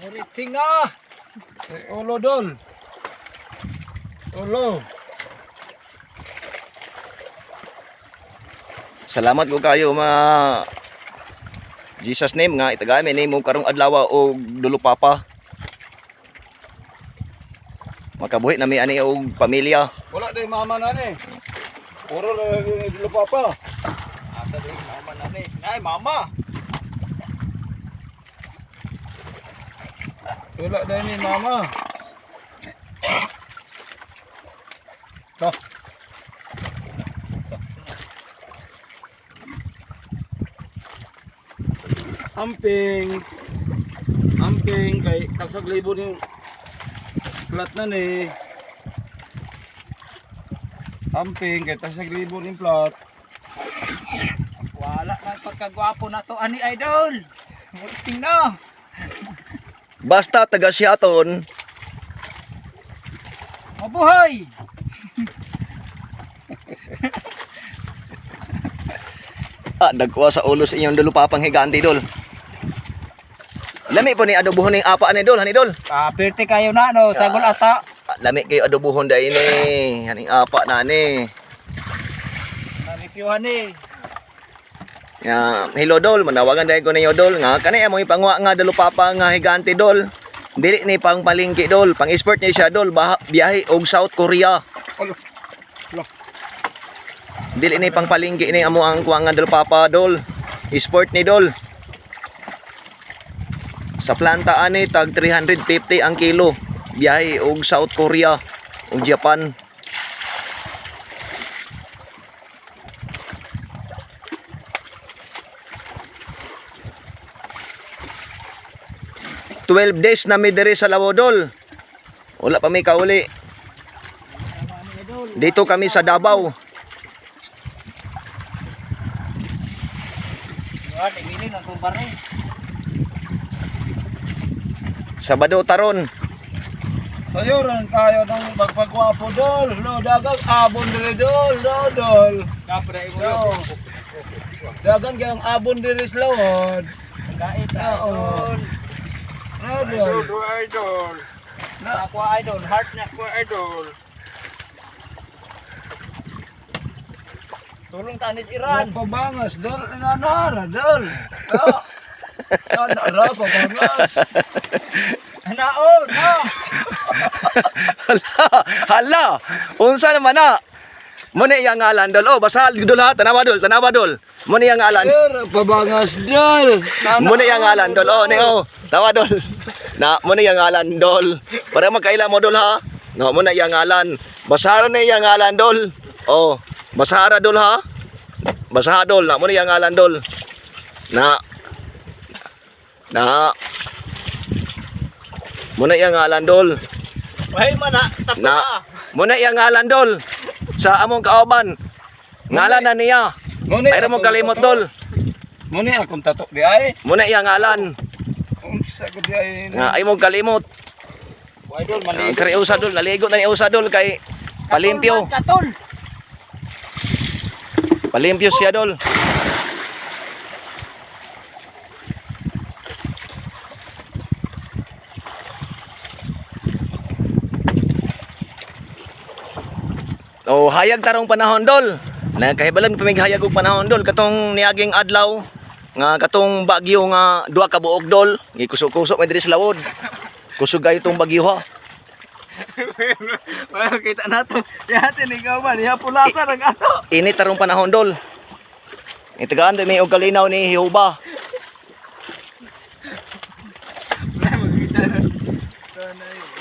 Ritsing na. Ulo dol. Ulo. Salamat ko kayo Jesus name nga itagami nimo karong adlaw og dulo papa. Makabuhi na mi ani og pamilya. Wala day mama na ni. Puro dulo papa. Asa day mama na ni. Nay mama. Wala day ni mama. Dah. Amping kay tagsag libo ni plat na ni. Amping kay tagsag libo ni plat. Wala na pagkagwapo na to ani idol. Multing na. Basta taga Siaton. Mabuhay. Dagwa sa ulo sa inyong dulo papang higante dol. Lami po ni adobohon ning apa ani dol, hani dol. Pirti kayo na no, sagol ata. Lami kay adobohon dai ni, haning apa na ni. Na-reviewhan ni. Ya, hello dol, manawagan dai ko ninyo dol nga kanay amo ipangwa nga dulo papa nga higante dol. Dili ni pang palingki dol, pang export ni siya dol, biyahe og South Korea. Dili ni pang palingki ni amo ang kuha nga dulo papa dol. Export ni dol. Sa planta ani tag 350 ang kilo. Biyahe og South Korea ug Japan. "12 days na mi diri sa Lawodol. Wala pa mi kauli. Dito kami sa Davao. Wala imili na kung pare. Sabado taron. Sayo ran kayo ng magpagwapo dol. No dagang abon diri dol, dol. Kapra imo No. Dagang gyang abon diri sa lawod. Kait Oo. idol. Dol. Idol. Na ako idol, heart na ako idol. Sulong tanis Iran. Pabangas dol, nanara dol. Nanara pabangas. Naon, no. Hala, unsa naman na? Mo ni yang ngalan dol. Oh, basa dol ha, tanawa dol. Mo ni yang ngalan. Sir, pabangas dol. Mo ni yang ngalan dol. Oh, ni oh. Tawa dol. Na mo ni yang ngalan dol. Para magkaila mo dol ha. No, mo na yang ngalan. Basara ni yang ngalan dol. Oh, basara dol ha. Basaha dol, na mo ni yang ngalan dol. Na Muna yang ngalan dol. Wahay man na, tato Na muna yang ngalan dol. Sa among kauban. Ngalan na niya. Ayra mo kalimot dol. Muni akong tato di ay. Muna yang ngalan. Unsa ko di ay. Nga ay mo kalimot. idol mali. Kari usa dol, naligo na ni usa dol kay palimpyo. Katol. Palimpyo siya dol. Oh, hayag tarong panahon dol. Nagkahibalan pamighayag og panahon dol katong niaging adlaw nga katong bagyo nga duha ka buok dol. Gikusok-kusok may diri sa lawod. Kusog kayo tong bagyo ha. Well, kita nato. Yatin ikaw man, ya pulasa ng ato. Ini tarong panahon dol. Itagaan may og kalinaw ni Jehova. Makita na. Sana yun.